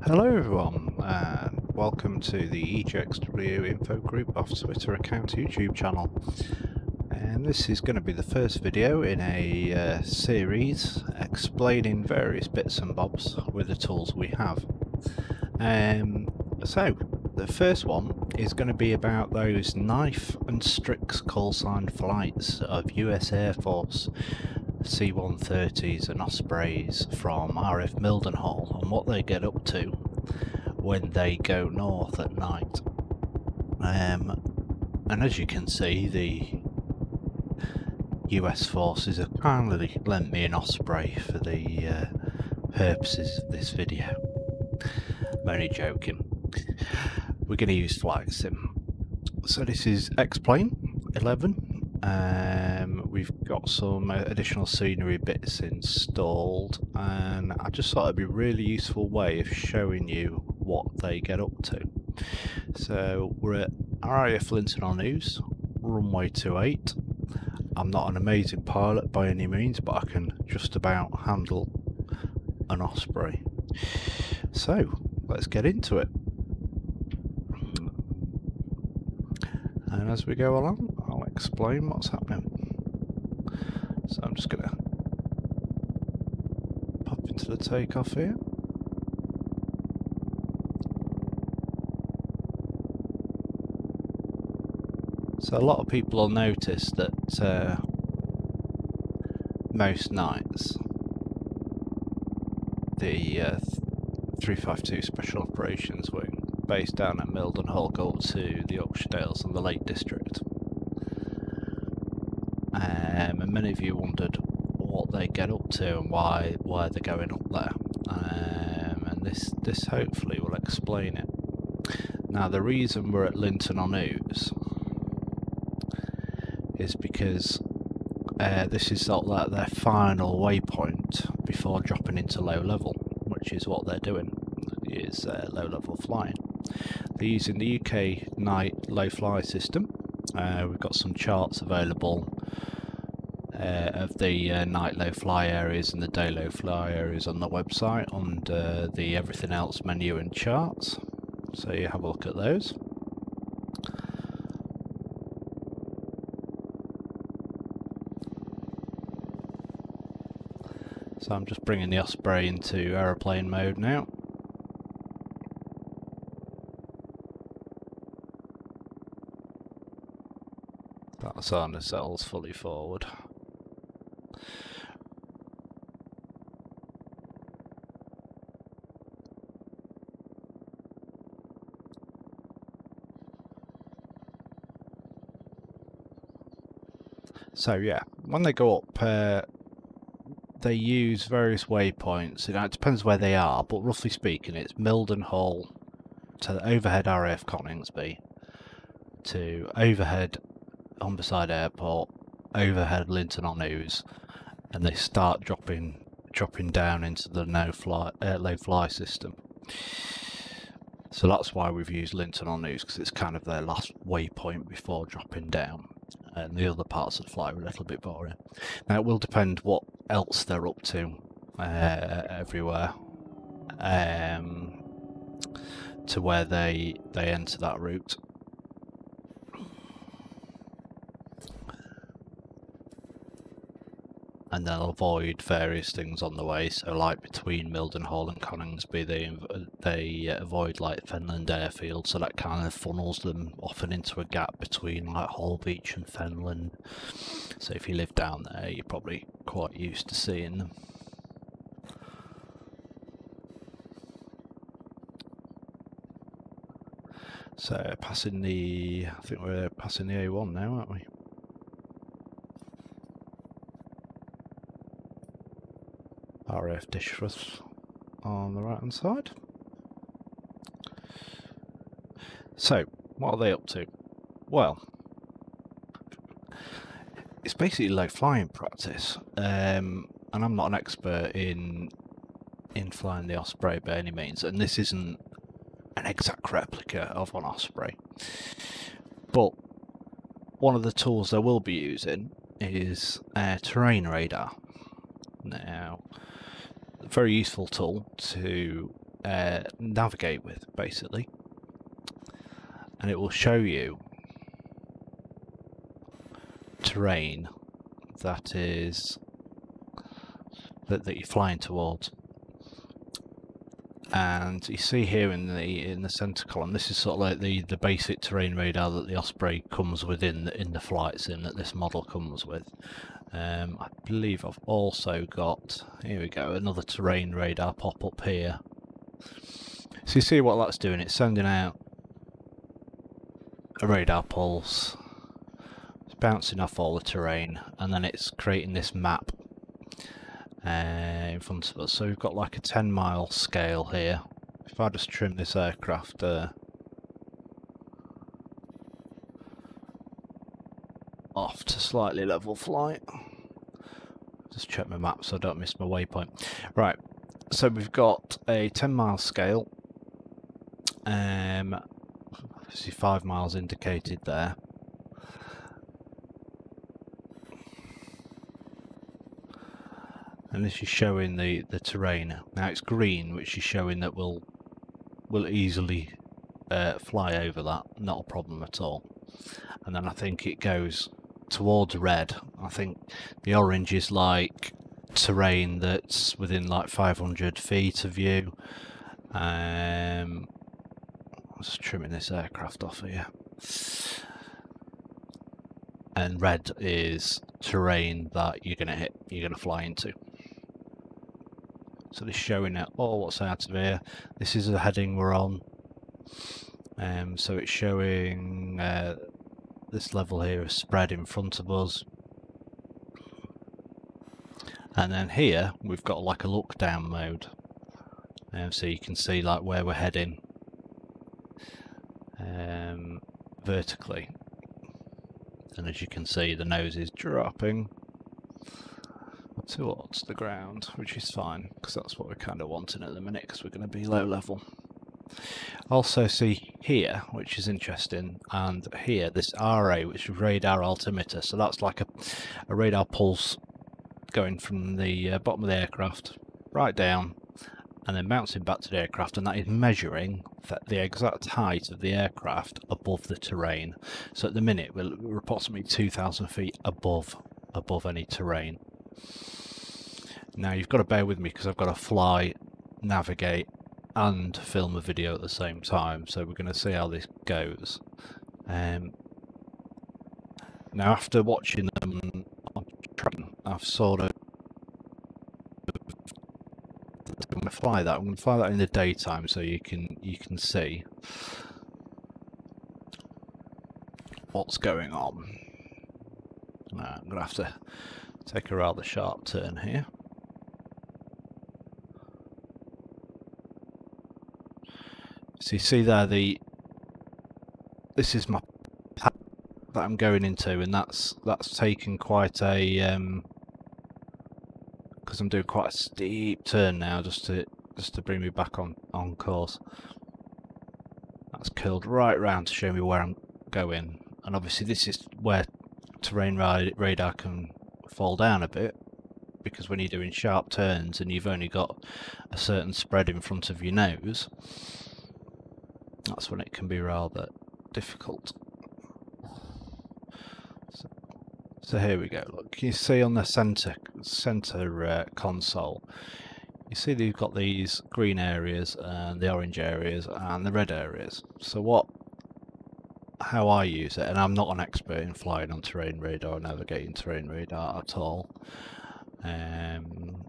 Hello everyone, and welcome to the EGXW Info Group off Twitter account YouTube channel. And this is going to be the first video in a series explaining various bits and bobs with the tools we have. So, the first one is going to be about those knife and Strix callsign flights of US Air Force C-130s and Ospreys from RF Mildenhall and what they get up to when they go north at night. And as you can see, the US forces have kindly lent me an Osprey for the purposes of this video. I'm only joking. We're going to use Flight Sim. So this is X-Plane 11. We've got some additional scenery bits installed, and I just thought it'd be a really useful way of showing you what they get up to. So we're at RAF Linton-on-Ouse, runway 28. I'm not an amazing pilot by any means, but I can just about handle an Osprey. So let's get into it. And as we go along, I'll explain what's happening. So I'm just going to pop into the takeoff here. So a lot of people will notice that most nights the 352 Special Operations Wing based down at Mildenhall go up to the Yorkshire Dales and the Lake District. And many of you wondered what they get up to and why they're going up there. And this hopefully will explain it. Now the reason we're at Linton-on-Ouse is because this is sort of like their final waypoint before dropping into low level, which is what they're doing, is low level flying. They're using the UK night low fly system. We've got some charts available of the night low fly areas and the day low fly areas on the website under the everything else menu and charts, so you have a look at those. So I'm just bringing the Osprey into aeroplane mode now. That's on the cells fully forward. So yeah, when they go up, they use various waypoints. You know, it depends where they are, but roughly speaking, it's Mildenhall to overhead RAF Coningsby to overhead Humberside Airport, overhead Linton-on-Ouse, and they start dropping down into the low fly system. So that's why we've used Linton-on-Ouse, because it's kind of their last waypoint before dropping down. And the other parts of the flight are a little bit boring. Now it will depend what else they're up to everywhere to where they enter that route. And they'll avoid various things on the way, so like between Mildenhall and Coningsby they avoid like Fenland Airfield, so that kind of funnels them often into a gap between like Holbeach and Fenland. So if you live down there, you're probably quite used to seeing them. So passing the, I think we're passing the A1 now, aren't we? RAF Dishworth on the right hand side. So, what are they up to? Well, it's basically low flying practice, and I'm not an expert in flying the Osprey by any means, and this isn't an exact replica of an Osprey. But one of the tools they will be using is terrain radar. Now, very useful tool to navigate with, basically, and it will show you terrain that is that you're flying towards. And you see here in the center column, this is sort of like the basic terrain radar that the Osprey comes with in the flight sim that this model comes with. I believe I've also got, here we go, another terrain radar pop up here. So you see what that's doing, it's sending out a radar pulse, it's bouncing off all the terrain, and then it's creating this map in front of us. So we've got like a 10-mile scale here. If I just trim this aircraft off to slightly level flight, just check my map so I don't miss my waypoint. Right, so we've got a 10-mile scale, obviously 5 miles indicated there. And this is showing the terrain. Now it's green, which is showing that we'll easily fly over that, not a problem at all. And then I think it goes towards red. I think the orange is like terrain that's within like 500 feet of you. I'm just trimming this aircraft off here. And red is terrain that you're gonna hit, you're gonna fly into. So this is showing out what's out of here. This is the heading we're on. So it's showing this level here is spread in front of us. And then here we've got like a look down mode. So you can see like where we're heading vertically. And as you can see, the nose is dropping towards the ground, which is fine because that's what we're kind of wanting at the minute, because we're going to be low level. Also see here, which is interesting, and here this RA, which is radar altimeter. So that's like a radar pulse going from the bottom of the aircraft right down and then bouncing back to the aircraft, and that is measuring the exact height of the aircraft above the terrain. So at the minute we're approximately 2,000 feet above any terrain. Now you've got to bear with me because I've got to fly, navigate and film a video at the same time, so we're going to see how this goes. Now after watching them on train, I've sort of I'm going to fly that in the daytime so you can see what's going on. I'm going to have to take a rather sharp turn here. So you see there, this is my path that I'm going into, and that's taken quite a because I'm doing quite a steep turn now just to bring me back on course. That's curled right round to show me where I'm going, and obviously this is where terrain radar can fall down a bit, because when you're doing sharp turns and you've only got a certain spread in front of your nose, that's when it can be rather difficult. So here we go. Look, you see on the center console, you see that you've got these green areas and the orange areas and the red areas. So how I use it, and I'm not an expert in flying on terrain radar or navigating terrain radar at all.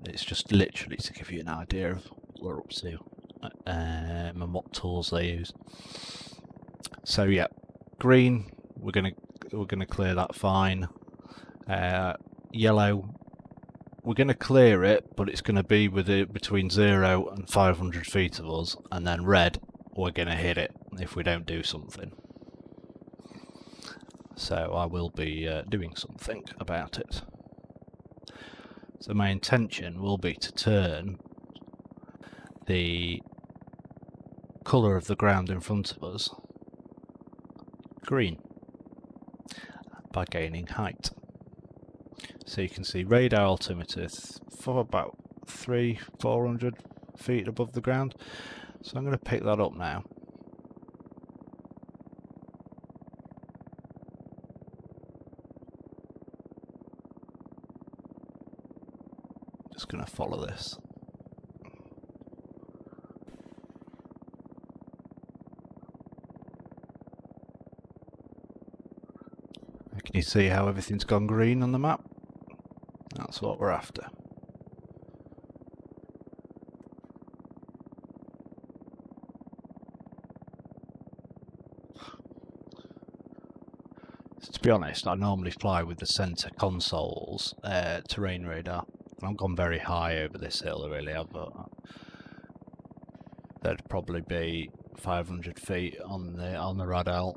It's just literally to give you an idea of what we're up to and what tools they use. So yeah, green, we're gonna clear that fine. Yellow, we're going to clear it, but it's going to be between 0 and 500 feet of us, and then red, we're going to hit it if we don't do something. So I will be doing something about it. So my intention will be to turn the colour of the ground in front of us green by gaining height. So you can see radar altimeter for about 400 feet above the ground. So I'm going to pick that up now. Just going to follow this. Can you see how everything's gone green on the map? That's what we're after. So to be honest, I normally fly with the centre console's terrain radar. I've gone very high over this hill, I really have, but there'd probably be 500 feet on the radar.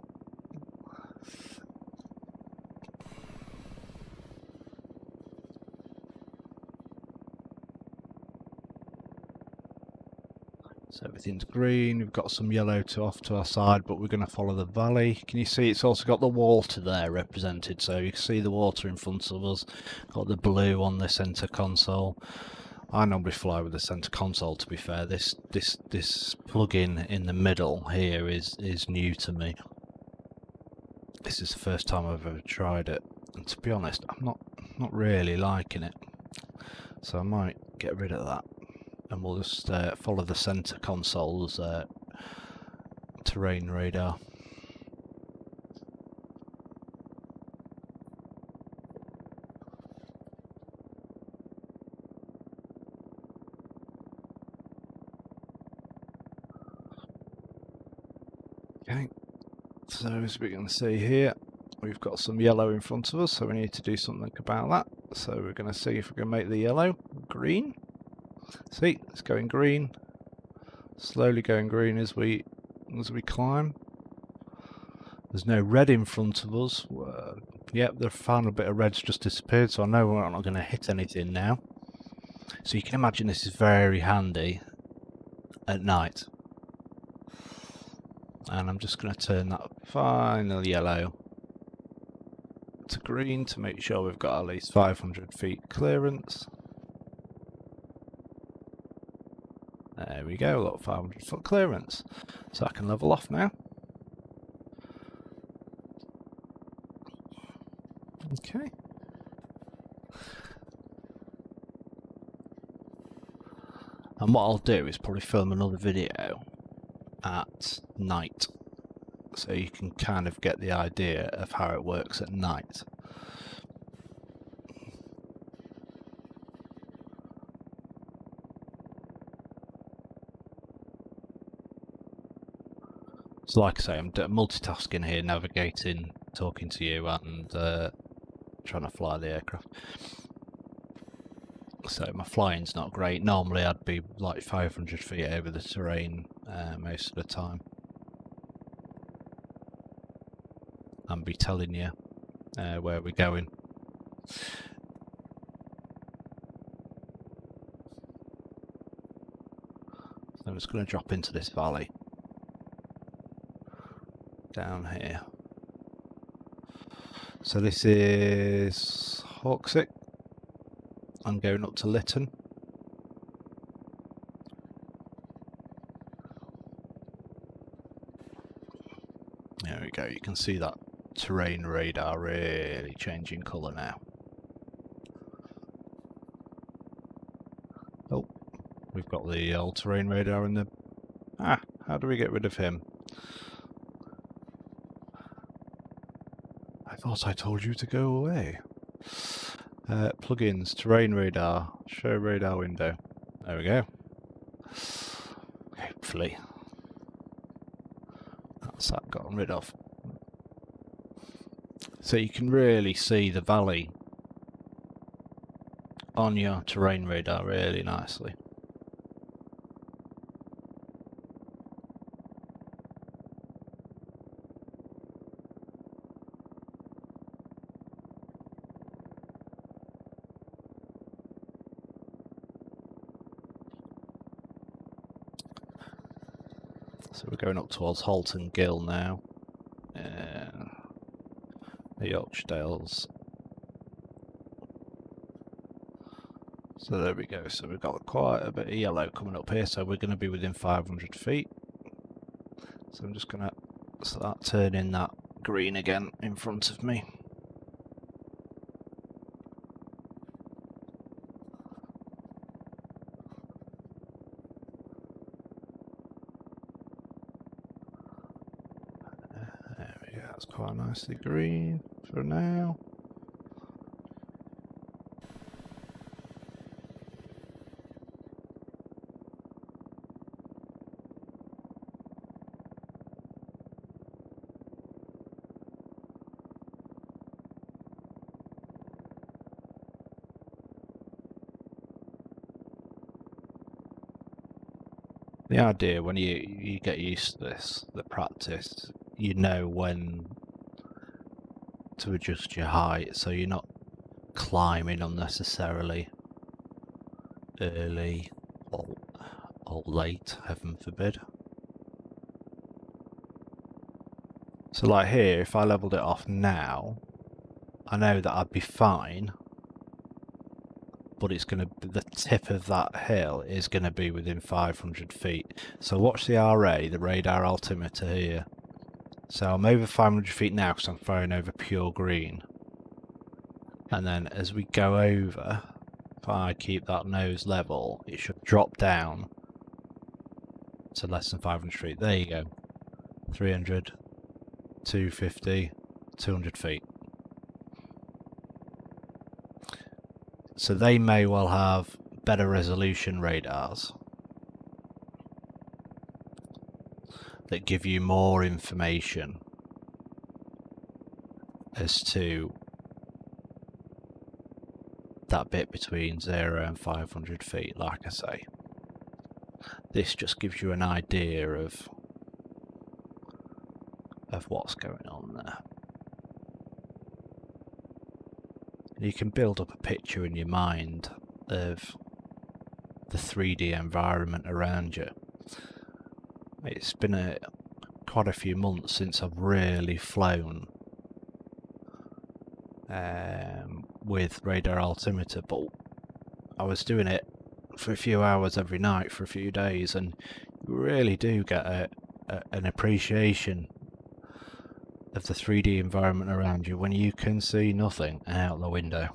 So everything's green, we've got some yellow off to our side, but we're going to follow the valley. Can you see it's also got the water there represented, so you can see the water in front of us, got the blue on the centre console. I normally fly with the centre console, to be fair. This plug-in in the middle here is new to me. This is the first time I've ever tried it, and to be honest, I'm not really liking it. So I might get rid of that. And we'll just follow the centre console's terrain radar. Okay, so as we can see here, we've got some yellow in front of us, so we need to do something about that. So we're going to see if we can make the yellow green. See, it's going green, slowly going green as we climb. There's no red in front of us. Yep, the final bit of red's just disappeared, so I know we're not going to hit anything now. So you can imagine this is very handy at night. And I'm just going to turn that final yellow to green to make sure we've got at least 500 feet clearance. There we go, look, 500 foot clearance. So I can level off now. Okay. And what I'll do is probably film another video at night, so you can kind of get the idea of how it works at night. So like I say, I'm multitasking here, navigating, talking to you, and trying to fly the aircraft. So my flying's not great. Normally I'd be like 500 feet over the terrain most of the time. And be telling you where we're going. So I'm just going to drop into this valley. Down here. So this is Hawksick. I'm going up to Lytton. There we go, you can see that terrain radar really changing colour now. Oh, we've got the old terrain radar in the... Ah, how do we get rid of him? I thought I told you to go away. Plugins, terrain radar, show radar window. There we go. Hopefully that's that gotten rid of. So you can really see the valley on your terrain radar really nicely. So we're going up towards Halton Gill now. The Yorkshire Dales. So there we go, so we've got quite a bit of yellow coming up here, so we're going to be within 500 feet. So I'm just going to start turning that green again in front of me. There we go, that's quite nicely green for now. The idea, when you get used to this, the practice, you know when to adjust your height, so you're not climbing unnecessarily early or late, heaven forbid. So like here, if I leveled it off now, I know that I'd be fine, but it's going to be, the tip of that hill is going to be within 500 feet. So watch the RA, the radar altimeter here. So I'm over 500 feet now because I'm throwing over pure green. And then as we go over, if I keep that nose level, it should drop down to less than 500 feet. There you go. 300, 250, 200 feet. So they may well have better resolution radars that give you more information as to that bit between 0 and 500 feet, like I say. This just gives you an idea of what's going on there. You can build up a picture in your mind of the 3D environment around you. It's been quite a few months since I've really flown with radar altimeter, but I was doing it for a few hours every night for a few days, and you really do get an appreciation of the 3D environment around you when you can see nothing out the window.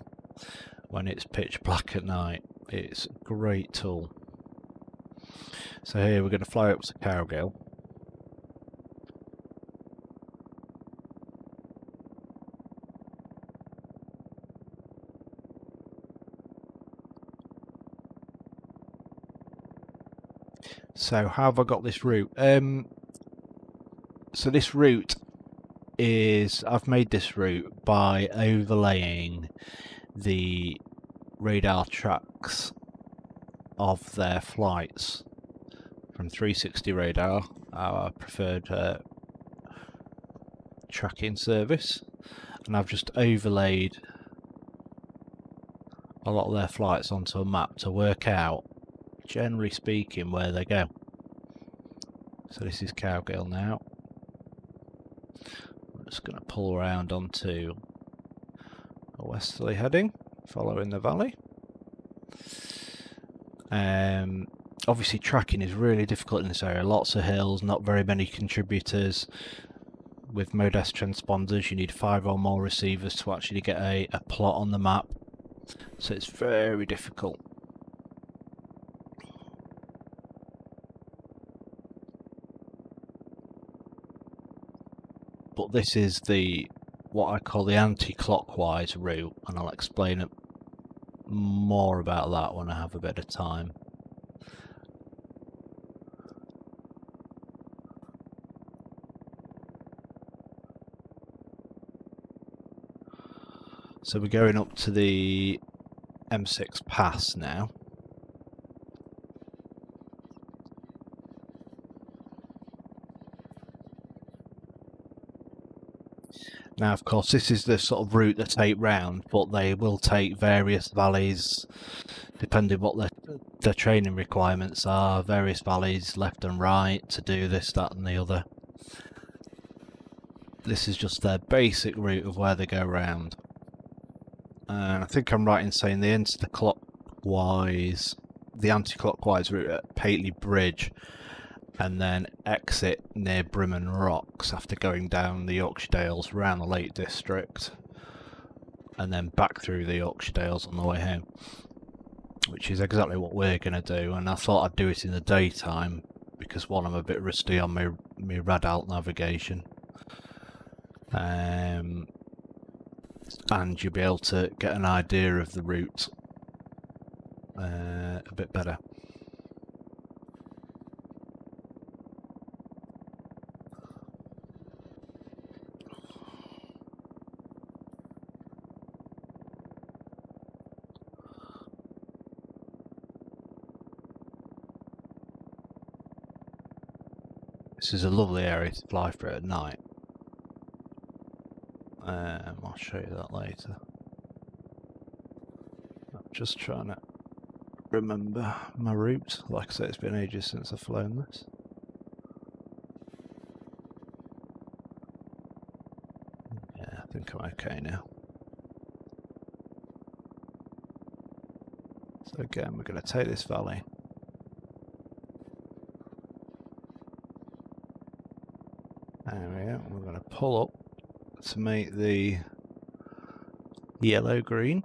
When it's pitch black at night, it's a great tool. So here we're going to fly up to Cowgill. So how have I got this route? So this route is, I've made this route by overlaying the radar tracks of their flights from 360 radar, our preferred tracking service, and I've just overlaid a lot of their flights onto a map to work out, generally speaking, where they go. So this is Cowgill now. I'm just going to pull around onto a westerly heading, following the valley. Obviously tracking is really difficult in this area, lots of hills, not very many contributors. With modest transponders you need 5 or more receivers to actually get a plot on the map, so it's very difficult. But this is what I call the anti-clockwise route, and I'll explain more about that when I have a bit of time. So we're going up to the M6 pass now. Now, of course, this is the sort of route they take round, but they will take various valleys, depending what their training requirements are, various valleys left and right to do this, that and the other. This is just their basic route of where they go round. And I think I'm right in saying they enter the the anti-clockwise route at Pateley Bridge, and then exit near Brimham Rocks after going down the Yorkshire Dales around the Lake District, and then back through the Yorkshire Dales on the way home, which is exactly what we're going to do. And I thought I'd do it in the daytime because, one, I'm a bit rusty on my Radalt navigation, and you'll be able to get an idea of the route a bit better. This is a lovely area to fly through at night. I'll show you that later. I'm just trying to remember my route. Like I say, it's been ages since I've flown this. Yeah, I think I'm okay now. So again, we're going to take this valley. There we go. We're going to pull up to make the yellow-green.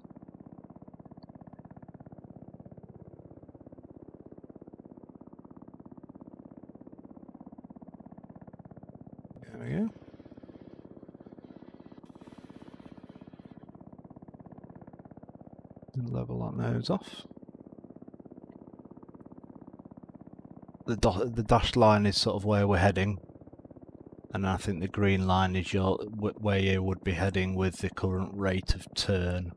There we go. And level that nose off. The dashed line is sort of where we're heading. And I think the green line is where you would be heading with the current rate of turn.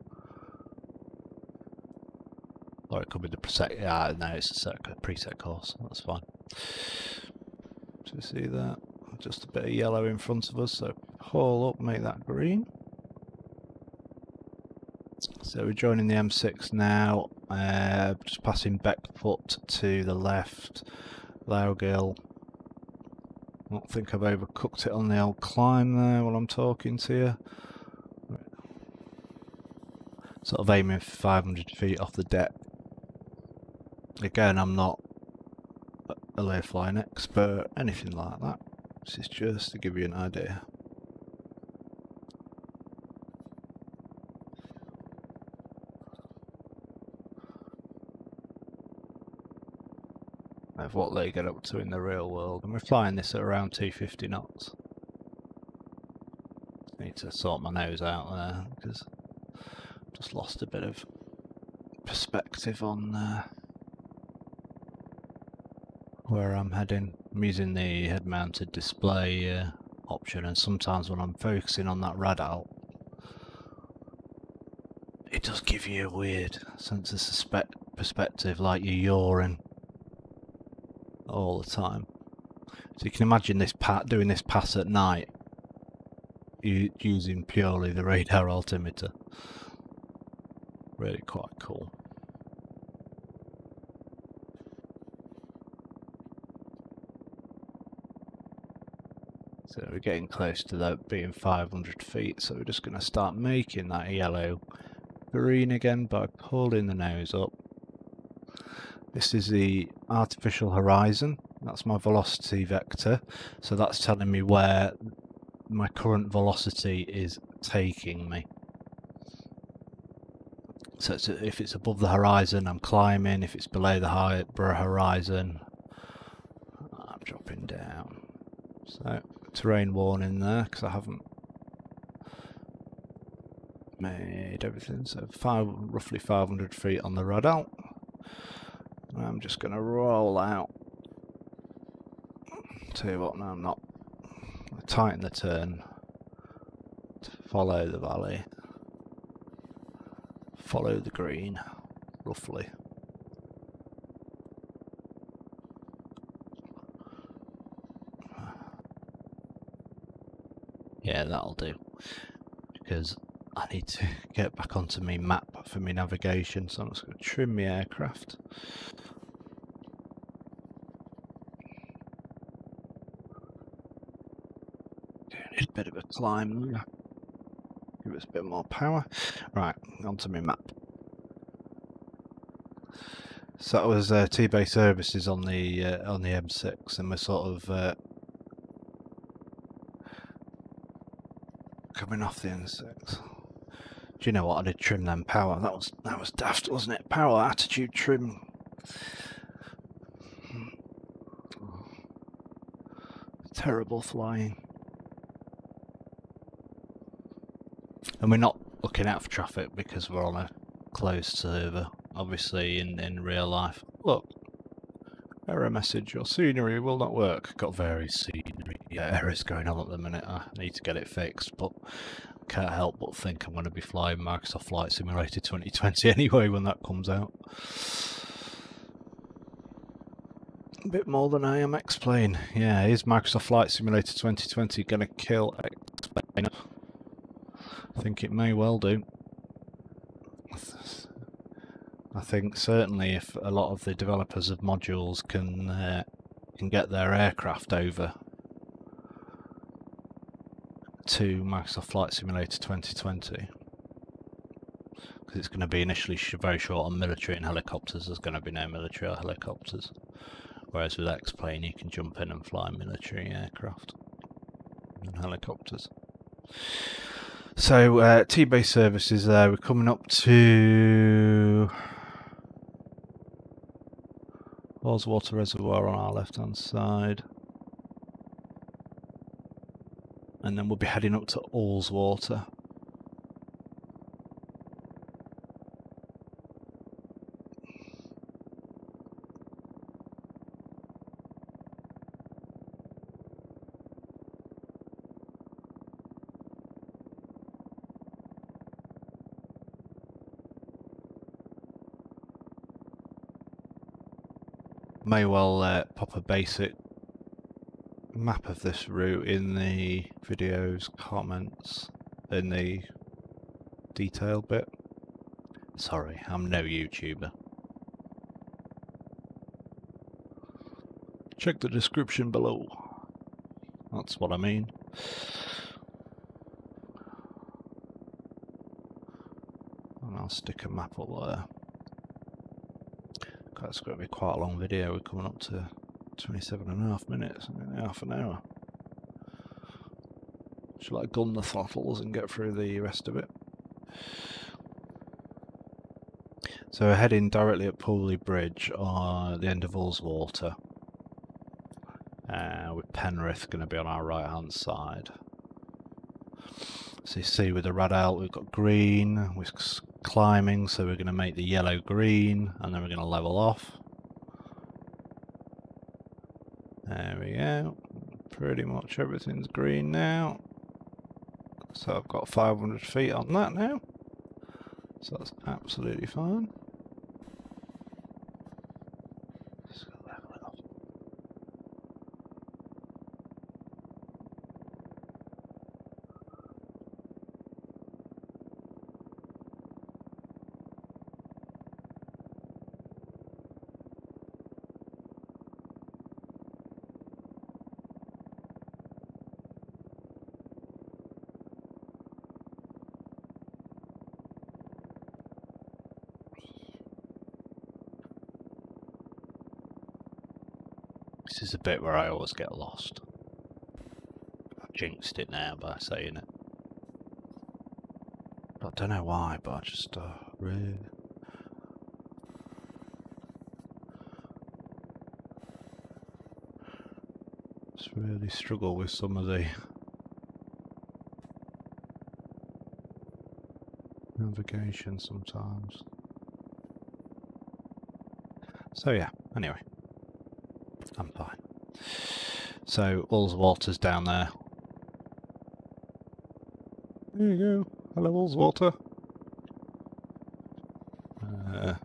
Or it could be the preset. Yeah, no, it's a preset course. That's fine. So you see that? Just a bit of yellow in front of us. So pull up, make that green. So we're joining the M6 now. Just passing Beckfoot to the left. Laugill. I don't think I've overcooked it on the old climb there while I'm talking to you. Sort of aiming for 500 feet off the deck. Again, I'm not a low flying expert, anything like that. This is just to give you an idea. Of what they get up to in the real world, and we're flying this at around 250 knots. Need to sort my nose out there because I've just lost a bit of perspective on where I'm heading. I'm using the head-mounted display option, and sometimes when I'm focusing on that Radalt, it does give you a weird sense of perspective, like you're yawing all the time. So you can imagine this doing this pass at night using purely the radar altimeter. Really quite cool. So we're getting close to that being 500 feet, so we're just going to start making that yellow green again by pulling the nose up. This is the artificial horizon. That's my velocity vector. So that's telling me where my current velocity is taking me. So if it's above the horizon, I'm climbing. If it's below the horizon, I'm dropping down. So terrain warning there because I haven't made everything. So roughly 500 feet on the Radalt. I'm just going to roll out. Tell you what, no, I'm not. I tighten the turn to follow the valley, follow the green, roughly. Yeah, that'll do, because I need to get back onto my map for my navigation, so I'm just going to trim my aircraft. Need a bit of a climb, give us a bit more power. Right, onto my map. So that was T-Base services on the M6, and we're sort of coming off the M6. Do you know what? I did trim them power. That was daft, wasn't it? Power attitude trim. Terrible flying. And we're not looking out for traffic because we're on a closed server. Obviously, in real life, look, error message: your scenery will not work. Got various scenery errors going on at the minute. I need to get it fixed, but can't help but think I'm going to be flying Microsoft Flight Simulator 2020 anyway when that comes out. A bit more than I am X-Plane. Yeah, is Microsoft Flight Simulator 2020 going to kill X-Plane? I think it may well do. I think certainly if a lot of the developers of modules can get their aircraft over to Microsoft Flight Simulator 2020, because it's going to be initially very short on military and helicopters. There's going to be no military or helicopters, whereas with X-Plane you can jump in and fly military aircraft and helicopters. So T-Base services there, we're coming up to Water Reservoir on our left hand side, and then we'll be heading up to Water. May well pop a basic map of this route in the video's comments, in the detail bit. Sorry, I'm no YouTuber. Check the description below. That's what I mean. And I'll stick a map up there. That's going to be quite a long video. We're coming up to 27.5 minutes, half an hour. Should I gun the throttles and get through the rest of it? So we're heading directly at Pooley Bridge on the end of Ullswater, with Penrith going to be on our right hand side. So you see with the radar we've got green, we're climbing, so we're going to make the yellow green, and then we're going to level off. There we go. Pretty much everything's green now. So I've got 500 feet on that now. So that's absolutely fine. Just gonna level it off. This is a bit where I always get lost. I've jinxed it now by saying it. I don't know why, but I just really... just really struggle with some of the navigation sometimes. So yeah, anyway. I'm fine. So, Ullswater's down there. There you go. Hello, Ullswater. Can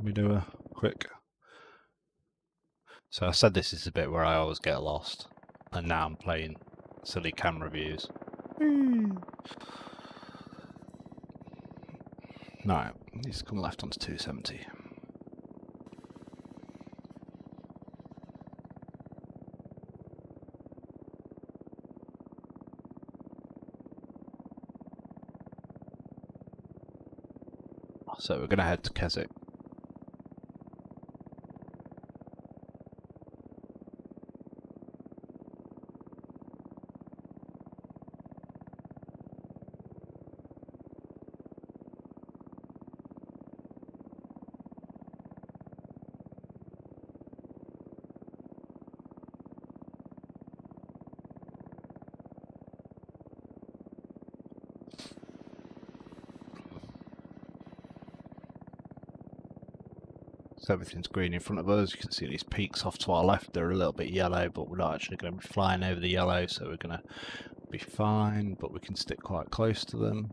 we do a quick... So I said this is the bit where I always get lost. And now I'm playing silly camera views. Right, needs to come left onto 270. So we're going to head to Keswick. So everything's green in front of us. You can see these peaks off to our left, they're a little bit yellow, but we're not actually going to be flying over the yellow, so we're going to be fine, but we can stick quite close to them.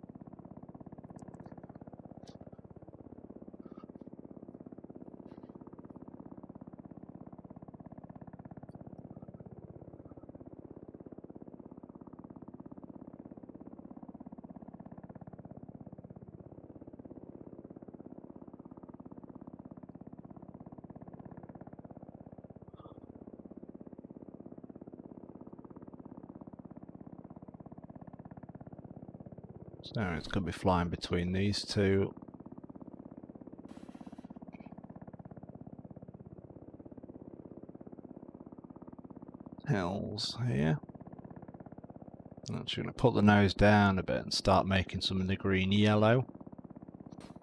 So it's going to be flying between these two. Hills here. I'm actually going to put the nose down a bit and start making some of the green yellow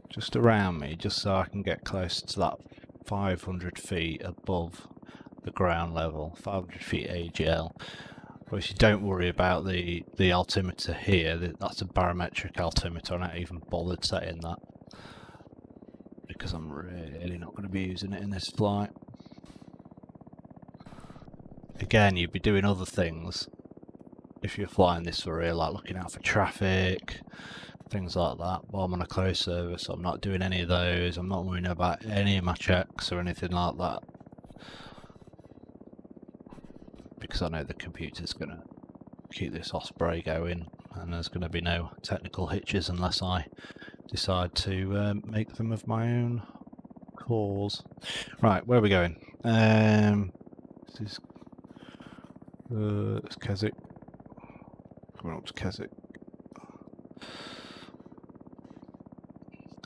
just around me, just so I can get close to that 500 feet above the ground level, 500 feet AGL. Obviously, don't worry about the altimeter here. That's a barometric altimeter. I'm not even bothered setting that because I'm really not going to be using it in this flight. Again, you'd be doing other things if you're flying this for real, like looking out for traffic, things like that. But I'm on a close service, so I'm not doing any of those. I'm not worrying about any of my checks or anything like that, because I know the computer's going to keep this Osprey going, and there's going to be no technical hitches unless I decide to make them of my own cause. Right, where are we going? This is it's Keswick. Coming up to Keswick.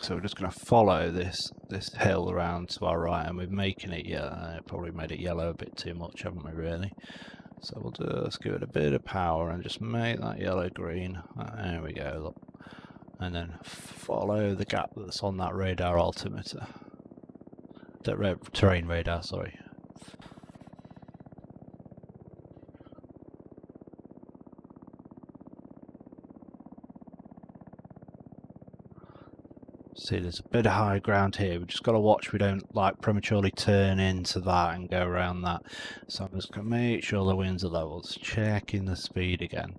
So we're just going to follow this hill around to our right, and we're making it yellow. Probably made it yellow a bit too much, haven't we, really? So we'll just give it a bit of power and just make that yellow green. There we go, look. And then follow the gap that's on that radar altimeter. That terrain radar, sorry. See, there's a bit of high ground here. We've just got to watch we don't like prematurely turn into that and go around that. So I'm just going to make sure the winds are level. Just checking the speed again.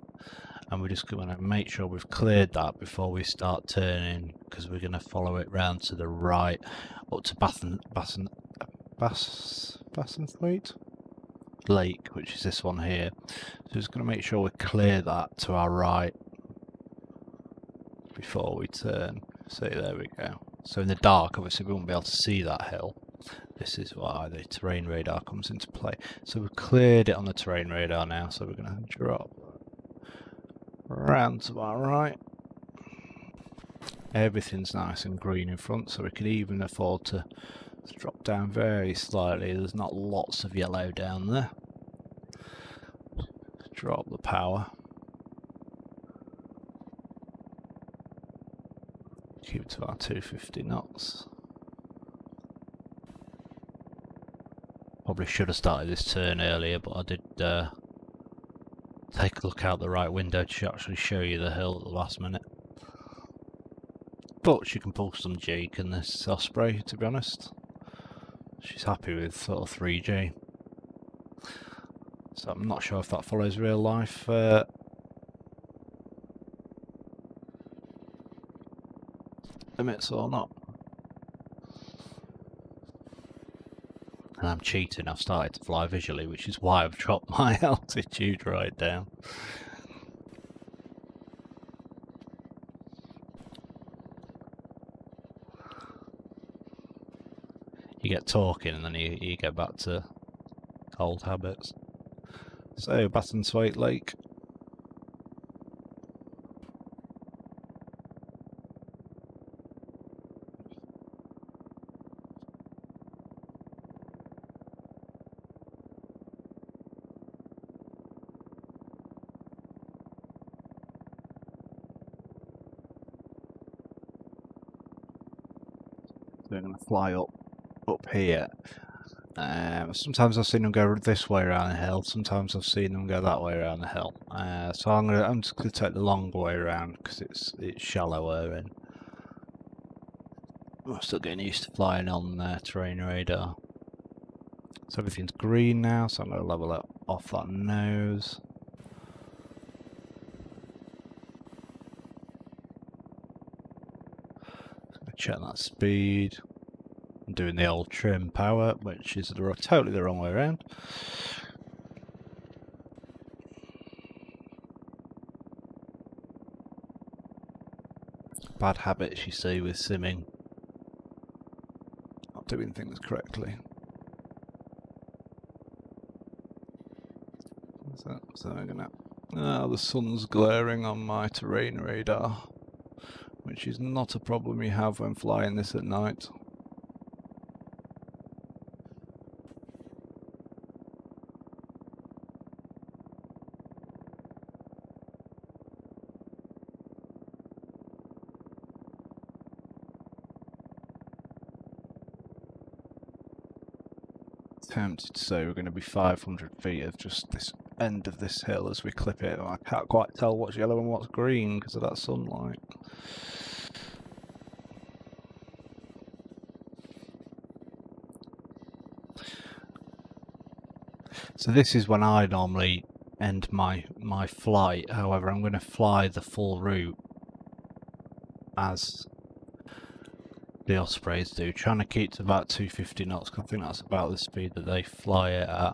And we're just going to make sure we've cleared that before we start turning, because we're going to follow it round to the right up to Bassenthwaite Lake, which is this one here. So just going to make sure we clear that to our right before we turn. So there we go. So in the dark, obviously we won't be able to see that hill. This is why the terrain radar comes into play. So we've cleared it on the terrain radar now, so we're going to drop round to our right. Everything's nice and green in front, so we can even afford to drop down very slightly. There's not lots of yellow down there. Drop the power. Keep to our 250 knots. Probably should have started this turn earlier, but I did take a look out the right window to actually show you the hill at the last minute. But she can pull some G, can this Osprey, to be honest. She's happy with sort of 3G. So I'm not sure if that follows real life limits or not. And I'm cheating, I've started to fly visually, which is why I've dropped my altitude right down. You get talking and then you go back to old habits. So, Bassenthwaite Lake. We're going to fly up here. Sometimes I've seen them go this way around the hill, sometimes I've seen them go that way around the hill. So I'm just gonna take the long way around because it's shallower and I'm still getting used to flying on terrain radar. So everything's green now, so I'm gonna level it off that nose. Check that speed. I'm doing the old trim power, which is totally the wrong way around. Bad habits you see with simming. Not doing things correctly. So I'm gonna... the sun's glaring on my terrain radar, which is not a problem you have when flying this at night. Tempted to say we're going to be 500 feet of just this end of this hill as we clip it. I can't quite tell what's yellow and what's green because of that sunlight. So this is when I normally end my flight. However, I'm going to fly the full route as the Ospreys do, trying to keep to about 250 knots. I think that's about the speed that they fly it at.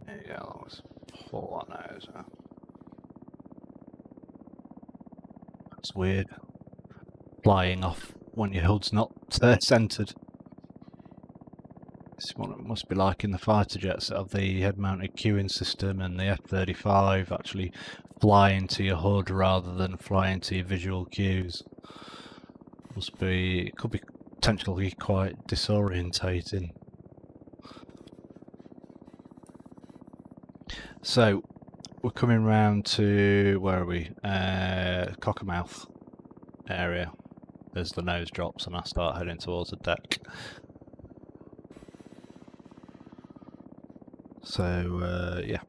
There you go, let's pull that nose out. That's weird. Flying off when your hood's not centred. This is what it must be like in the fighter jets that have the head-mounted queuing system, and the F-35 actually fly into your hood rather than fly into your visual cues. It could be potentially quite disorientating. So we're coming round to, where are we? Cockermouth area. As the nose drops and I start heading towards the deck. So, yeah.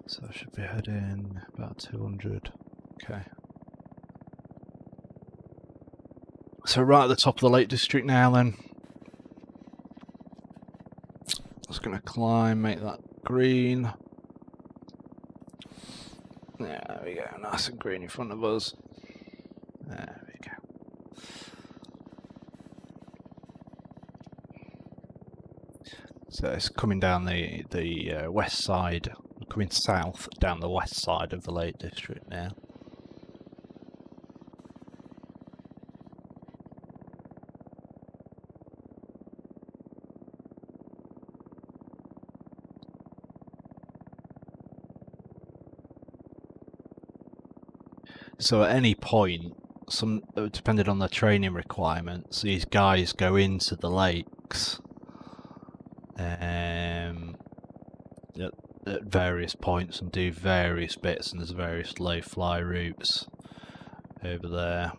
So I should be heading about 200. Okay. So right at the top of the Lake District now then. Just going to climb, make that green. Yeah, there we go, nice and green in front of us. There we go. So it's coming down the west side, coming south down the west side of the Lake District now. So at any point, depending on their training requirements, these guys go into the lakes at various points and do various bits, and there's various low fly routes over there,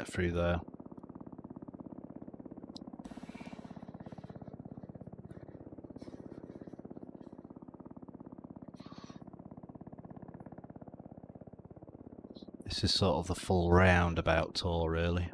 through there. This is sort of the full roundabout tour, really.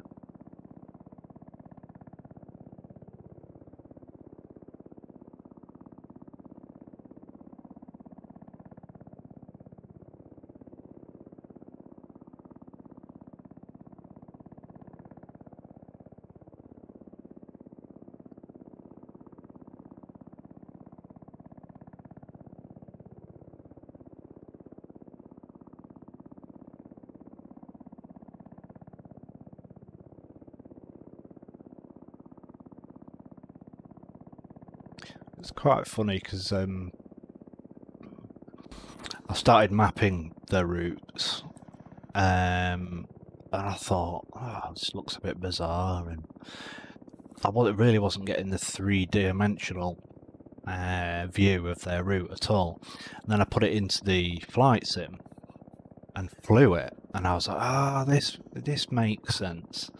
It's quite funny because I started mapping the routes and I thought, oh, this looks a bit bizarre, and I really wasn't getting the three-dimensional view of their route at all. And then I put it into the flight sim and flew it, and I was like, ah, this makes sense.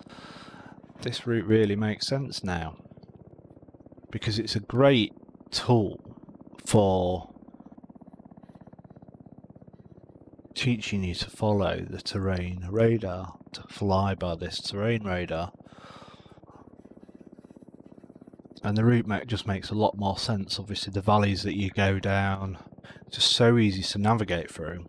This route really makes sense now, because it's a great tool for teaching you to follow the terrain radar, to fly by this terrain radar. And the route just makes a lot more sense. Obviously the valleys that you go down, just so easy to navigate through.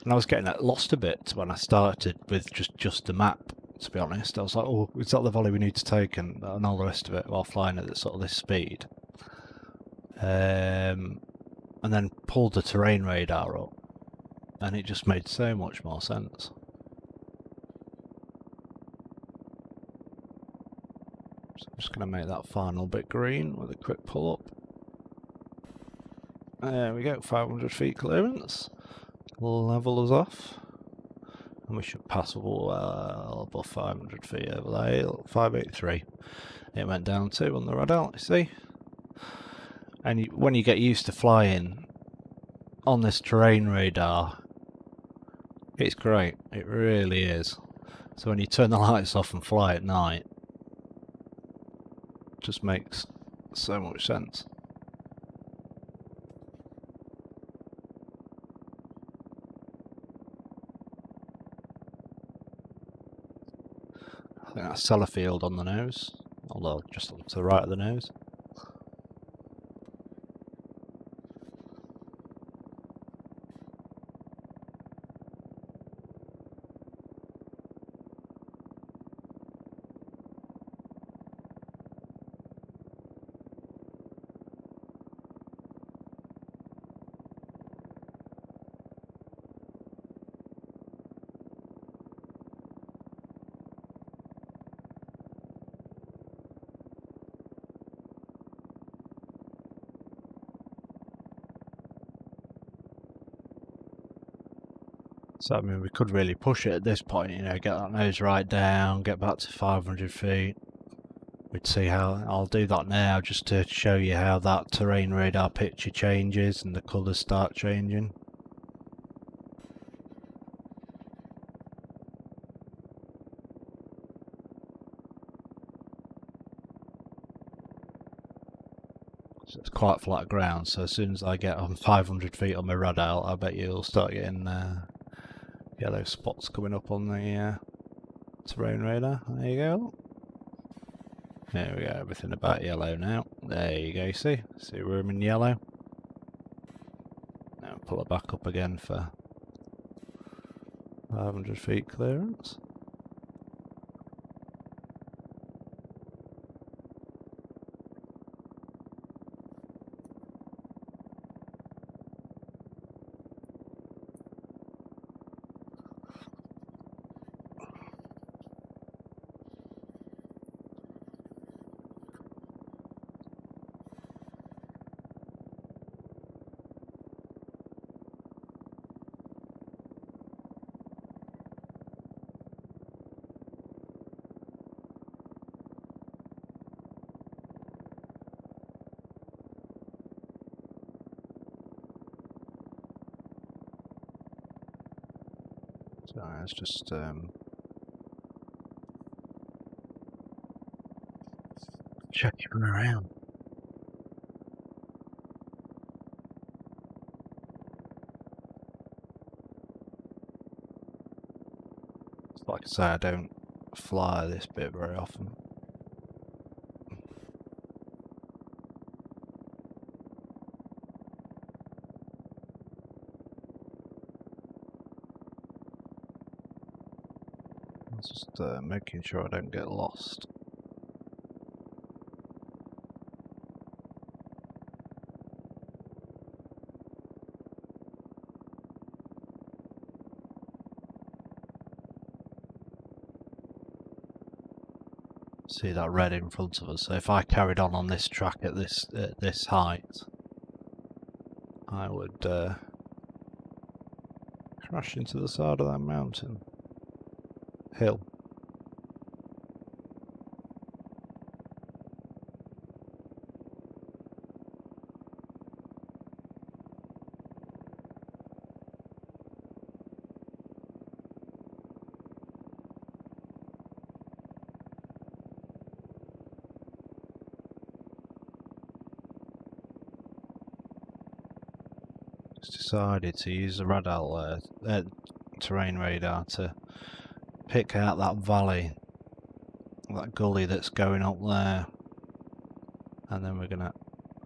And I was getting lost a bit when I started with just the map, to be honest. I was like, oh, is that the valley we need to take, and all the rest of it, while flying at sort of this speed. And then pulled the terrain radar up, and it just made so much more sense. So I'm just going to make that final bit green with a quick pull up. There we go, 500 feet clearance. Level us off. And we should pass well above 500 feet over there. 583. It went down to on the radar, you see? And when you get used to flying on this terrain radar, it's great. It really is. So when you turn the lights off and fly at night, it just makes so much sense. I think that's Sellafield on the nose, although just to the right of the nose. So I mean, we could really push it at this point, you know, get that nose right down, get back to 500 feet. We'd see how, I'll do that now just to show you how that terrain radar picture changes and the colours start changing. So it's quite flat ground, so as soon as I get on 500 feet on my radar, I bet you'll start getting yellow spots coming up on the terrain radar. There you go. There we go, everything about yellow now. There you go, see we're in yellow. Now pull it back up again for 500 feet clearance. So let's just checking around. Like I say, I don't fly this bit very often. Just making sure I don't get lost. See that red in front of us. So if I carried on this track at this height, I would crash into the side of that mountain hill. It's decided to use the radar terrain radar to pick out that valley, that gully that's going up there, and then we're gonna,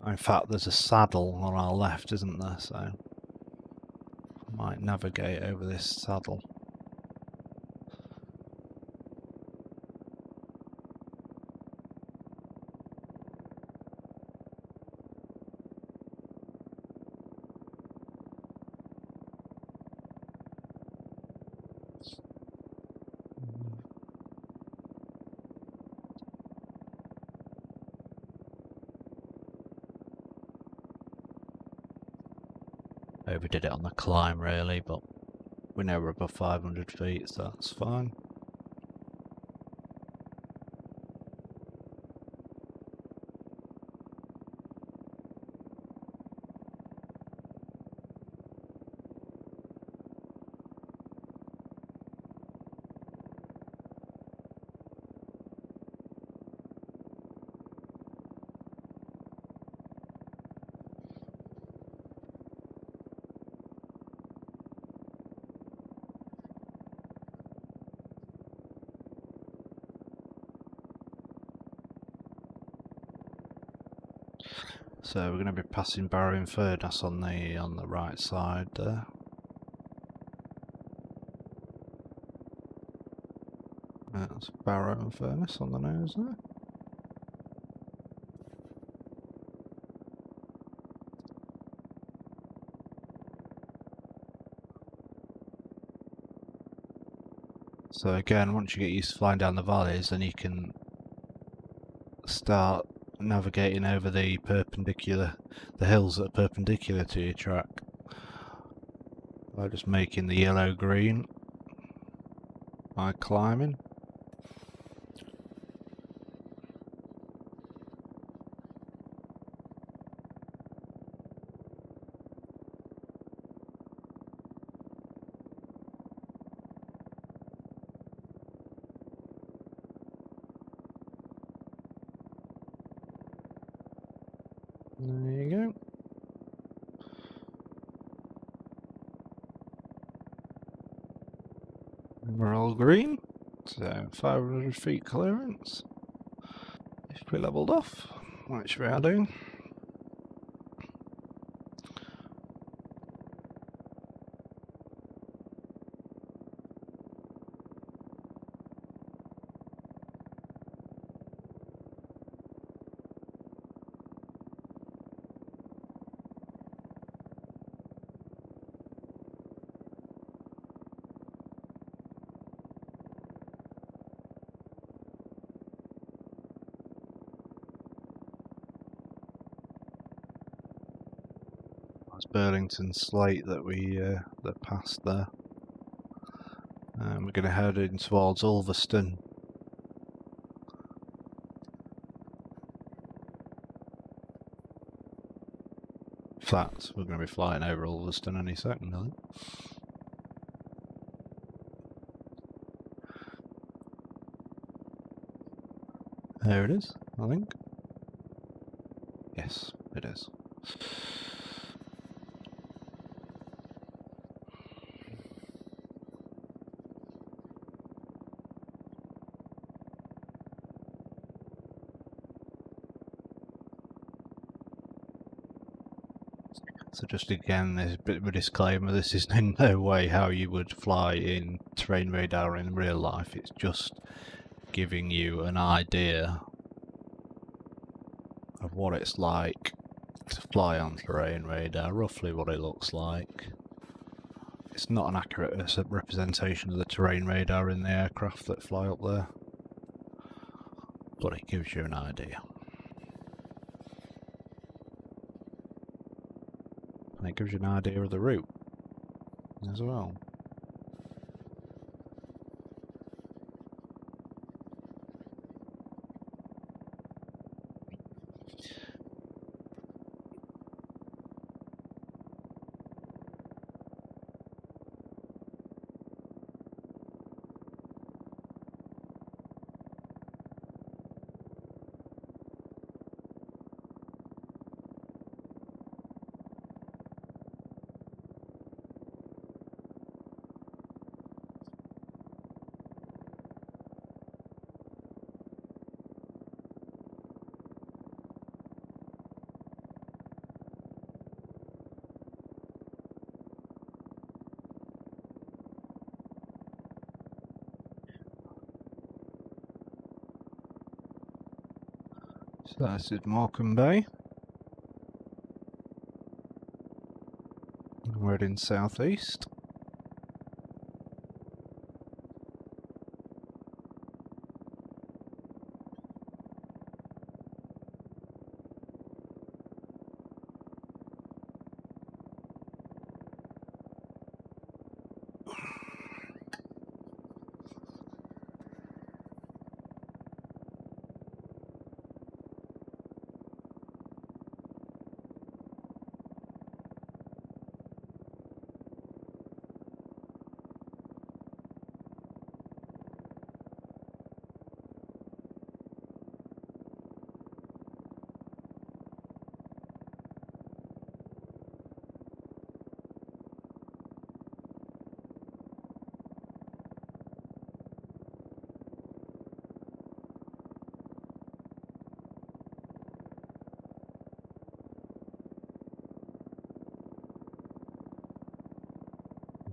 in fact there's a saddle on our left, isn't there, so I might navigate over this saddle. Overdid it on the climb really, but we're now above 500 feet, so that's fine. So we're going to be passing Barrow in Furnace on the right side there. That's Barrow and Furnace on the nose there. So again, once you get used to flying down the valleys, then you can start navigating over the hills that are perpendicular to your track by just making the yellow green by climbing. There you go. We're all green, so 500 feet clearance. If we leveled off, which we are doing. Burlington Slate that we that passed there. We're going to head in towards Ulverston. In fact, we're going to be flying over Ulverston any second, I think. There it is, I think. Yes, it is. So just again, there's a bit of a disclaimer, this is in no way how you would fly in terrain radar in real life, it's just giving you an idea of what it's like to fly on terrain radar, roughly what it looks like. It's not an accurate representation of the terrain radar in the aircraft that fly up there, but it gives you an idea. And it gives you an idea of the route as well. So this is Morecambe Bay. We're heading southeast.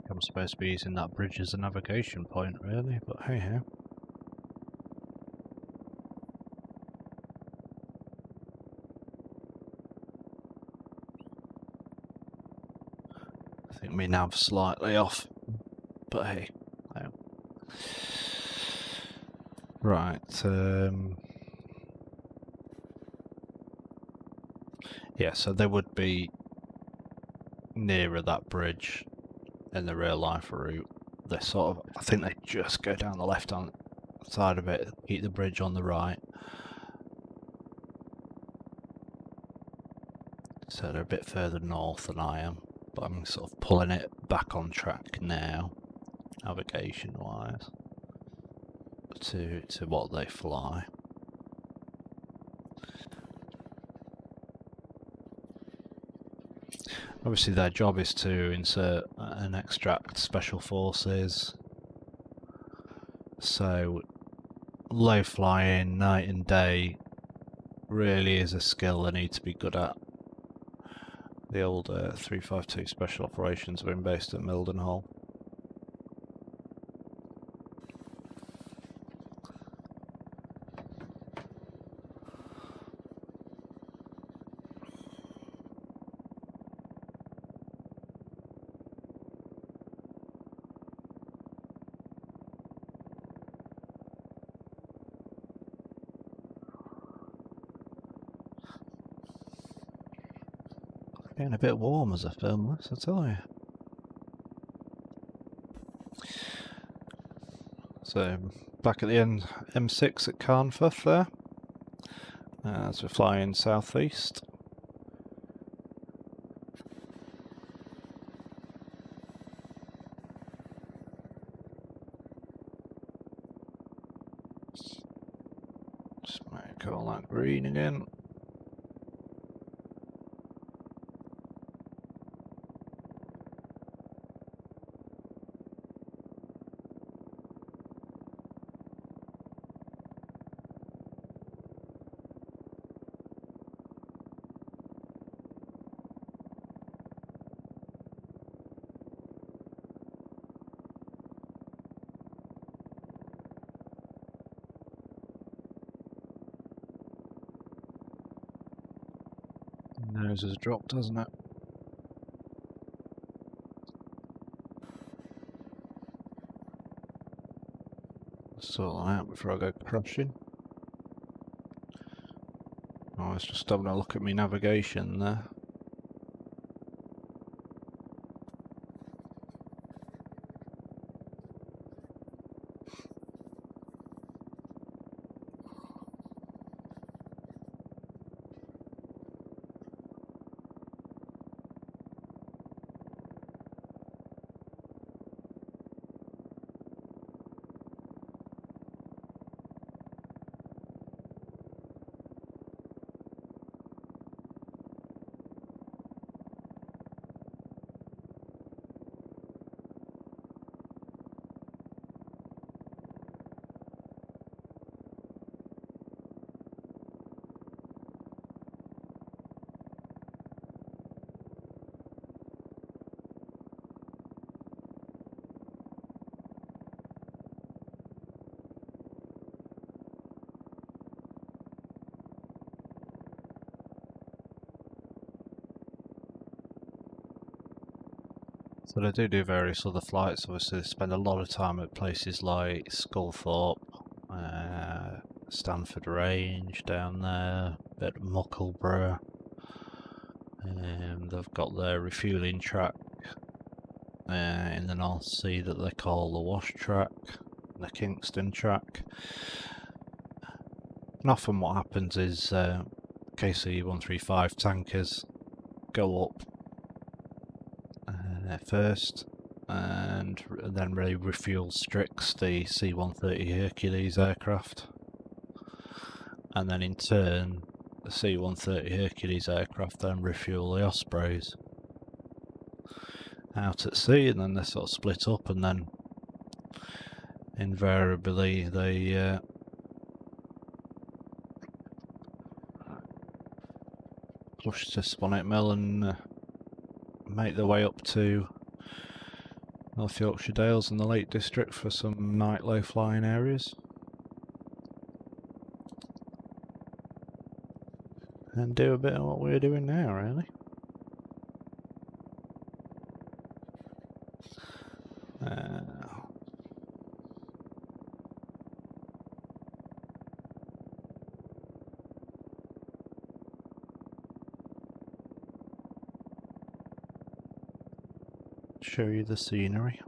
I'm supposed to be using that bridge as a navigation point, really, but hey ho. I think my nav's slightly off, but hey. No. Right, yeah, so they would be nearer that bridge in the real life route. They sort of, I think they just go down the left hand side of it, keep the bridge on the right. So they're a bit further north than I am, but I'm sort of pulling it back on track now, navigation wise, to what they fly. Obviously their job is to insert and extract special forces, so low flying, night and day really is a skill they need to be good at. The old 352 Special Operations have been based at Mildenhall. Getting a bit warm as I film this, I tell you. So, back at the end, M6 at Carnforth there, as we're flying southeast. Just make all that green again. Nose has dropped, hasn't it? Sort that out before I go crashing. I was just having a look at my navigation there. So they do various other flights. Obviously, they spend a lot of time at places like Sculthorpe, Stanford Range down there, bit of Muckleborough. They've got their refuelling track in the North Sea that they call the Wash Track, the Kingston Track. And often what happens is KC-135 tankers go up first and then really refuel Strix, the C-130 Hercules aircraft, and then in turn the C-130 Hercules aircraft then refuel the Ospreys out at sea, and then they sort of split up, and then invariably they push to Sponnet Mill and make their way up to North Yorkshire Dales and the Lake District for some night low flying areas. And do a bit of what we're doing now, really. Show you the scenery.